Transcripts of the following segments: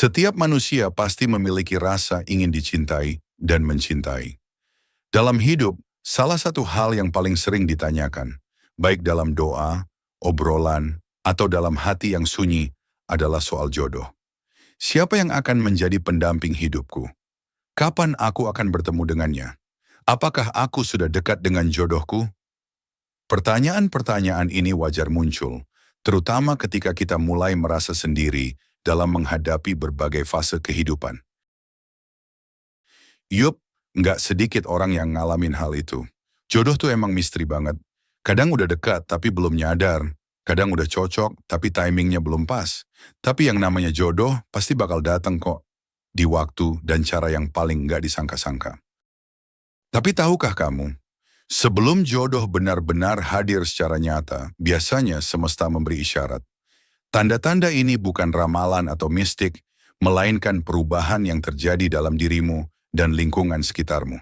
Setiap manusia pasti memiliki rasa ingin dicintai dan mencintai. Dalam hidup, salah satu hal yang paling sering ditanyakan, baik dalam doa, obrolan, atau dalam hati yang sunyi, adalah soal jodoh. Siapa yang akan menjadi pendamping hidupku? Kapan aku akan bertemu dengannya? Apakah aku sudah dekat dengan jodohku? Pertanyaan-pertanyaan ini wajar muncul, terutama ketika kita mulai merasa sendiri dalam menghadapi berbagai fase kehidupan. Yup, nggak sedikit orang yang ngalamin hal itu. Jodoh tuh emang misteri banget. Kadang udah dekat tapi belum nyadar. Kadang udah cocok tapi timingnya belum pas. Tapi yang namanya jodoh pasti bakal datang kok. Di waktu dan cara yang paling nggak disangka-sangka. Tapi tahukah kamu, sebelum jodoh benar-benar hadir secara nyata, biasanya semesta memberi isyarat. Tanda-tanda ini bukan ramalan atau mistik, melainkan perubahan yang terjadi dalam dirimu dan lingkungan sekitarmu.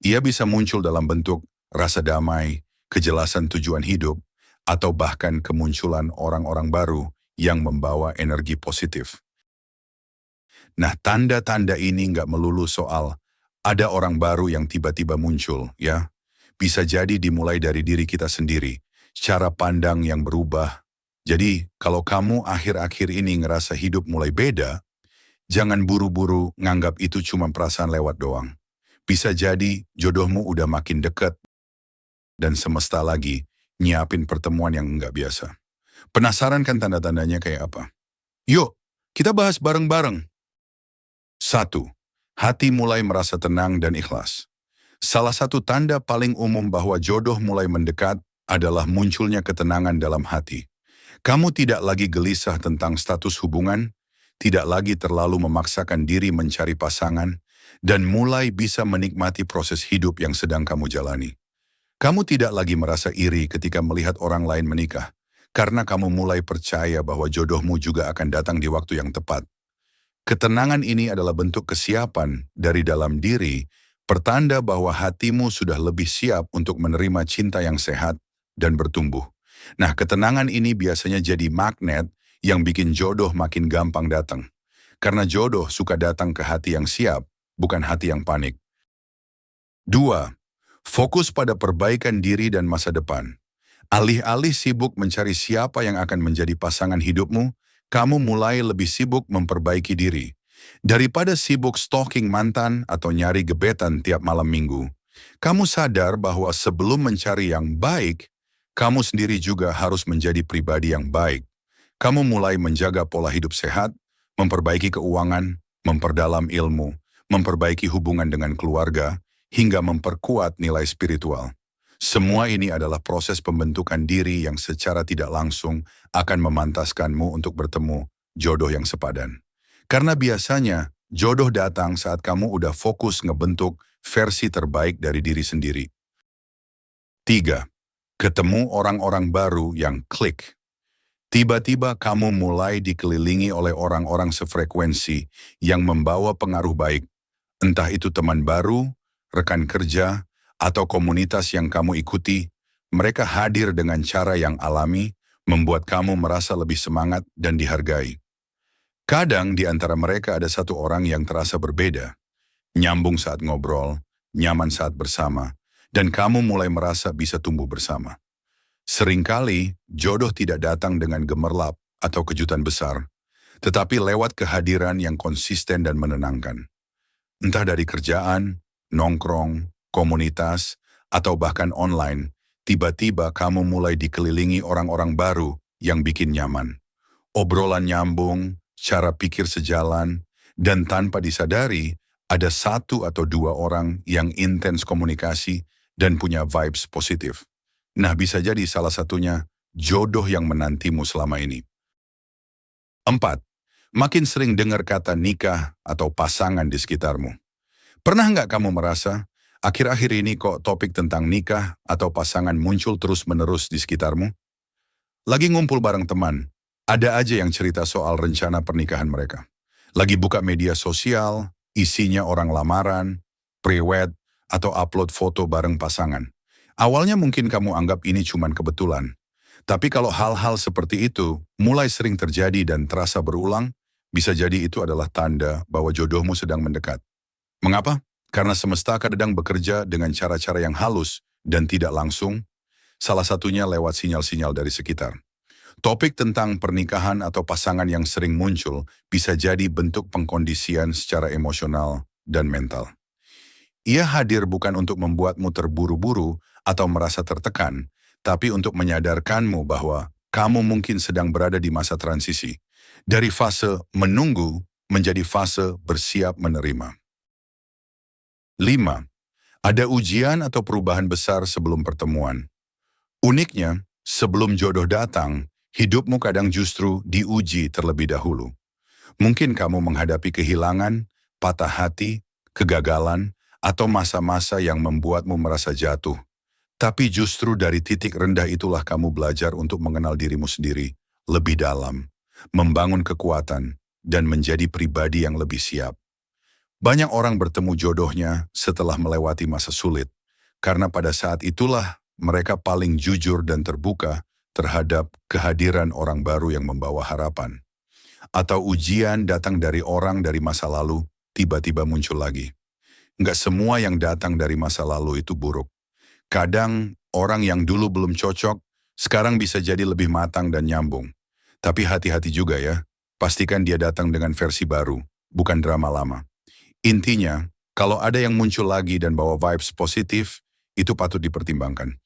Ia bisa muncul dalam bentuk rasa damai, kejelasan tujuan hidup, atau bahkan kemunculan orang-orang baru yang membawa energi positif. Nah, tanda-tanda ini nggak melulu soal ada orang baru yang tiba-tiba muncul, ya. Bisa jadi dimulai dari diri kita sendiri, cara pandang yang berubah. Jadi, kalau kamu akhir-akhir ini ngerasa hidup mulai beda, jangan buru-buru nganggap itu cuma perasaan lewat doang. Bisa jadi jodohmu udah makin dekat dan semesta lagi nyiapin pertemuan yang nggak biasa. Penasaran kan tanda-tandanya kayak apa? Yuk, kita bahas bareng-bareng. 1. Hati mulai merasa tenang dan ikhlas. Salah satu tanda paling umum bahwa jodoh mulai mendekat adalah munculnya ketenangan dalam hati. Kamu tidak lagi gelisah tentang status hubungan, tidak lagi terlalu memaksakan diri mencari pasangan, dan mulai bisa menikmati proses hidup yang sedang kamu jalani. Kamu tidak lagi merasa iri ketika melihat orang lain menikah, karena kamu mulai percaya bahwa jodohmu juga akan datang di waktu yang tepat. Ketenangan ini adalah bentuk kesiapan dari dalam diri, pertanda bahwa hatimu sudah lebih siap untuk menerima cinta yang sehat dan bertumbuh. Nah, ketenangan ini biasanya jadi magnet yang bikin jodoh makin gampang datang. Karena jodoh suka datang ke hati yang siap, bukan hati yang panik. 2. Fokus pada perbaikan diri dan masa depan. Alih-alih sibuk mencari siapa yang akan menjadi pasangan hidupmu, kamu mulai lebih sibuk memperbaiki diri. Daripada sibuk stalking mantan atau nyari gebetan tiap malam minggu, kamu sadar bahwa sebelum mencari yang baik, kamu sendiri juga harus menjadi pribadi yang baik. Kamu mulai menjaga pola hidup sehat, memperbaiki keuangan, memperdalam ilmu, memperbaiki hubungan dengan keluarga, hingga memperkuat nilai spiritual. Semua ini adalah proses pembentukan diri yang secara tidak langsung akan memantaskanmu untuk bertemu jodoh yang sepadan. Karena biasanya jodoh datang saat kamu udah fokus ngebentuk versi terbaik dari diri sendiri. 3. Ketemu orang-orang baru yang klik. Tiba-tiba kamu mulai dikelilingi oleh orang-orang sefrekuensi yang membawa pengaruh baik. Entah itu teman baru, rekan kerja, atau komunitas yang kamu ikuti, mereka hadir dengan cara yang alami, membuat kamu merasa lebih semangat dan dihargai. Kadang di antara mereka ada satu orang yang terasa berbeda, nyambung saat ngobrol, nyaman saat bersama, dan kamu mulai merasa bisa tumbuh bersama. Seringkali, jodoh tidak datang dengan gemerlap atau kejutan besar, tetapi lewat kehadiran yang konsisten dan menenangkan. Entah dari kerjaan, nongkrong, komunitas, atau bahkan online, tiba-tiba kamu mulai dikelilingi orang-orang baru yang bikin nyaman. Obrolan nyambung, cara pikir sejalan, dan tanpa disadari, ada satu atau dua orang yang intens komunikasi dan punya vibes positif. Nah, bisa jadi salah satunya jodoh yang menantimu selama ini. 4. Makin sering dengar kata nikah atau pasangan di sekitarmu. Pernah nggak kamu merasa, akhir-akhir ini kok topik tentang nikah atau pasangan muncul terus-menerus di sekitarmu? Lagi ngumpul bareng teman, ada aja yang cerita soal rencana pernikahan mereka. Lagi buka media sosial, isinya orang lamaran, pre-wed, atau upload foto bareng pasangan. Awalnya mungkin kamu anggap ini cuman kebetulan. Tapi kalau hal-hal seperti itu mulai sering terjadi dan terasa berulang, Bisa jadi itu adalah tanda bahwa jodohmu sedang mendekat. Mengapa? Karena semesta kadang bekerja dengan cara-cara yang halus dan tidak langsung, salah satunya lewat sinyal-sinyal dari sekitar. Topik tentang pernikahan atau pasangan yang sering muncul bisa jadi bentuk pengkondisian secara emosional dan mental. Ia hadir bukan untuk membuatmu terburu-buru atau merasa tertekan, tapi untuk menyadarkanmu bahwa kamu mungkin sedang berada di masa transisi. Dari fase menunggu menjadi fase bersiap menerima. 5. Ada ujian atau perubahan besar sebelum pertemuan. Uniknya, sebelum jodoh datang, hidupmu kadang justru diuji terlebih dahulu. Mungkin kamu menghadapi kehilangan, patah hati, kegagalan, atau masa-masa yang membuatmu merasa jatuh. Tapi justru dari titik rendah itulah kamu belajar untuk mengenal dirimu sendiri lebih dalam, membangun kekuatan, dan menjadi pribadi yang lebih siap. Banyak orang bertemu jodohnya setelah melewati masa sulit, karena pada saat itulah mereka paling jujur dan terbuka terhadap kehadiran orang baru yang membawa harapan. Atau ujian datang dari orang dari masa lalu, tiba-tiba muncul lagi. Nggak semua yang datang dari masa lalu itu buruk. Kadang orang yang dulu belum cocok, sekarang bisa jadi lebih matang dan nyambung. Tapi hati-hati juga ya, pastikan dia datang dengan versi baru, bukan drama lama. Intinya, kalau ada yang muncul lagi dan bawa vibes positif, itu patut dipertimbangkan.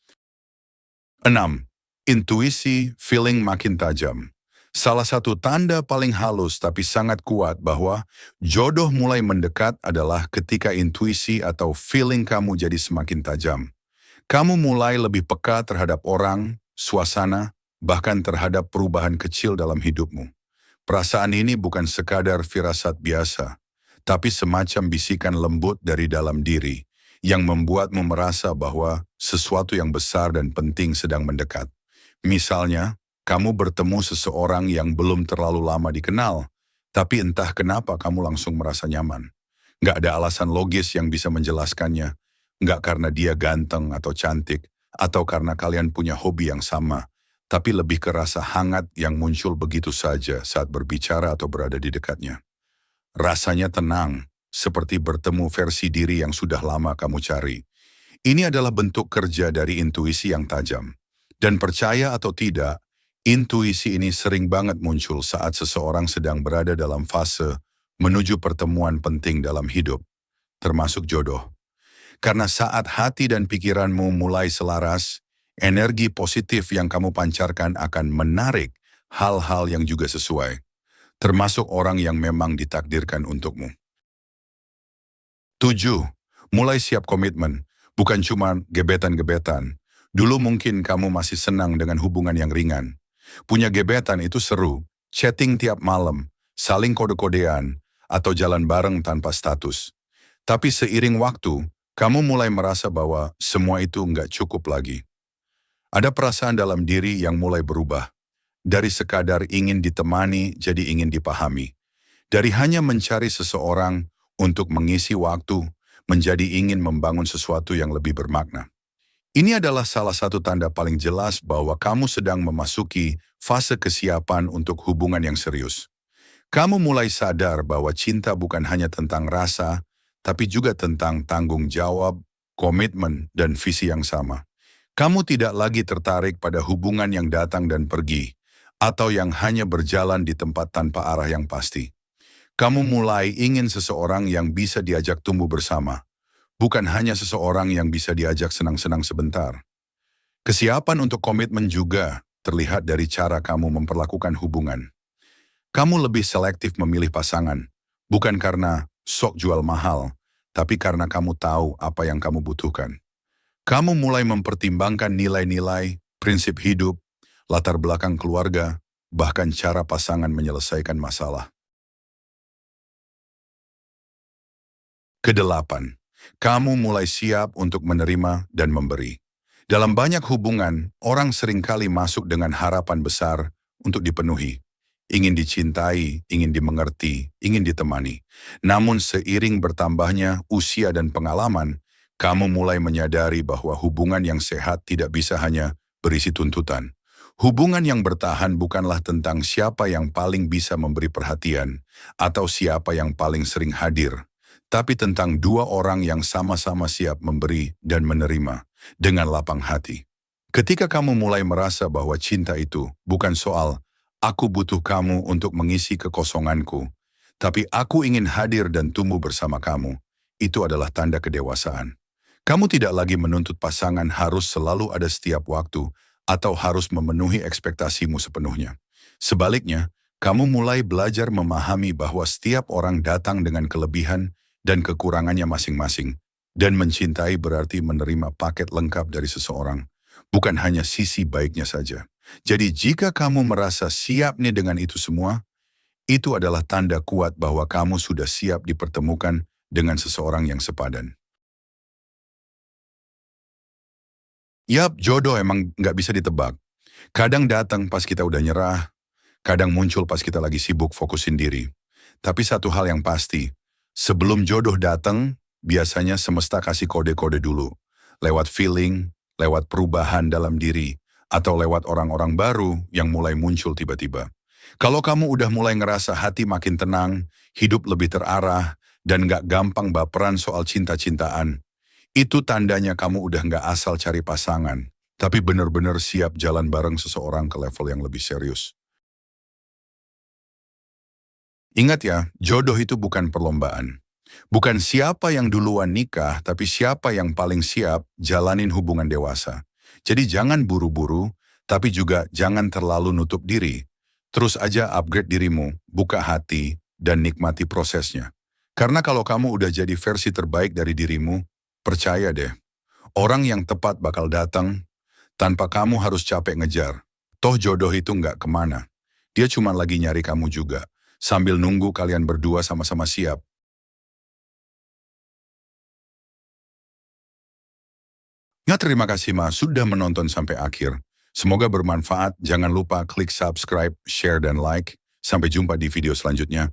6. Intuisi, feeling makin tajam. Salah satu tanda paling halus tapi sangat kuat bahwa jodoh mulai mendekat adalah ketika intuisi atau feeling kamu jadi semakin tajam. Kamu mulai lebih peka terhadap orang, suasana, bahkan terhadap perubahan kecil dalam hidupmu. Perasaan ini bukan sekadar firasat biasa, tapi semacam bisikan lembut dari dalam diri yang membuatmu merasa bahwa sesuatu yang besar dan penting sedang mendekat. Misalnya, kamu bertemu seseorang yang belum terlalu lama dikenal, tapi entah kenapa kamu langsung merasa nyaman. Nggak ada alasan logis yang bisa menjelaskannya. Nggak karena dia ganteng atau cantik, atau karena kalian punya hobi yang sama, tapi lebih ke rasa hangat yang muncul begitu saja saat berbicara atau berada di dekatnya. Rasanya tenang, seperti bertemu versi diri yang sudah lama kamu cari. Ini adalah bentuk kerja dari intuisi yang tajam. Dan percaya atau tidak, intuisi ini sering banget muncul saat seseorang sedang berada dalam fase menuju pertemuan penting dalam hidup, termasuk jodoh. Karena saat hati dan pikiranmu mulai selaras, energi positif yang kamu pancarkan akan menarik hal-hal yang juga sesuai, termasuk orang yang memang ditakdirkan untukmu. 7. Mulai siap komitmen, bukan cuma gebetan-gebetan. Dulu mungkin kamu masih senang dengan hubungan yang ringan. Punya gebetan itu seru, chatting tiap malam, saling kode-kodean, atau jalan bareng tanpa status. Tapi seiring waktu, kamu mulai merasa bahwa semua itu nggak cukup lagi. Ada perasaan dalam diri yang mulai berubah. Dari sekadar ingin ditemani jadi ingin dipahami. Dari hanya mencari seseorang untuk mengisi waktu, menjadi ingin membangun sesuatu yang lebih bermakna. Ini adalah salah satu tanda paling jelas bahwa kamu sedang memasuki fase kesiapan untuk hubungan yang serius. Kamu mulai sadar bahwa cinta bukan hanya tentang rasa, tapi juga tentang tanggung jawab, komitmen, dan visi yang sama. Kamu tidak lagi tertarik pada hubungan yang datang dan pergi, atau yang hanya berjalan di tempat tanpa arah yang pasti. Kamu mulai ingin seseorang yang bisa diajak tumbuh bersama, bukan hanya seseorang yang bisa diajak senang-senang sebentar. Kesiapan untuk komitmen juga terlihat dari cara kamu memperlakukan hubungan. Kamu lebih selektif memilih pasangan, bukan karena sok jual mahal, tapi karena kamu tahu apa yang kamu butuhkan. Kamu mulai mempertimbangkan nilai-nilai, prinsip hidup, latar belakang keluarga, bahkan cara pasangan menyelesaikan masalah. Kedelapan, kamu mulai siap untuk menerima dan memberi. Dalam banyak hubungan, orang seringkali masuk dengan harapan besar untuk dipenuhi. Ingin dicintai, ingin dimengerti, ingin ditemani. Namun seiring bertambahnya usia dan pengalaman, kamu mulai menyadari bahwa hubungan yang sehat tidak bisa hanya berisi tuntutan. Hubungan yang bertahan bukanlah tentang siapa yang paling bisa memberi perhatian atau siapa yang paling sering hadir, tapi tentang dua orang yang sama-sama siap memberi dan menerima dengan lapang hati. Ketika kamu mulai merasa bahwa cinta itu bukan soal "aku butuh kamu untuk mengisi kekosonganku", tapi "aku ingin hadir dan tumbuh bersama kamu", itu adalah tanda kedewasaan. Kamu tidak lagi menuntut pasangan harus selalu ada setiap waktu atau harus memenuhi ekspektasimu sepenuhnya. Sebaliknya, kamu mulai belajar memahami bahwa setiap orang datang dengan kelebihan dan kekurangannya masing-masing, dan mencintai berarti menerima paket lengkap dari seseorang, bukan hanya sisi baiknya saja. Jadi jika kamu merasa siap nih dengan itu semua, itu adalah tanda kuat bahwa kamu sudah siap dipertemukan dengan seseorang yang sepadan. Yap, jodoh emang nggak bisa ditebak. Kadang datang pas kita udah nyerah, kadang muncul pas kita lagi sibuk fokusin diri. Tapi satu hal yang pasti, sebelum jodoh datang, biasanya semesta kasih kode-kode dulu. Lewat feeling, lewat perubahan dalam diri, atau lewat orang-orang baru yang mulai muncul tiba-tiba. Kalau kamu udah mulai ngerasa hati makin tenang, hidup lebih terarah, dan nggak gampang baperan soal cinta-cintaan, itu tandanya kamu udah nggak asal cari pasangan, tapi benar-benar siap jalan bareng seseorang ke level yang lebih serius. Ingat ya, jodoh itu bukan perlombaan. Bukan siapa yang duluan nikah, tapi siapa yang paling siap jalanin hubungan dewasa. Jadi jangan buru-buru, tapi juga jangan terlalu nutup diri. Terus aja upgrade dirimu, buka hati, dan nikmati prosesnya. Karena kalau kamu udah jadi versi terbaik dari dirimu, percaya deh, orang yang tepat bakal datang tanpa kamu harus capek ngejar. Toh jodoh itu nggak kemana. Dia cuma lagi nyari kamu juga, sambil nunggu kalian berdua sama-sama siap. Ya terima kasih Mas sudah menonton sampai akhir. Semoga bermanfaat, jangan lupa klik subscribe, share, dan like. Sampai jumpa di video selanjutnya.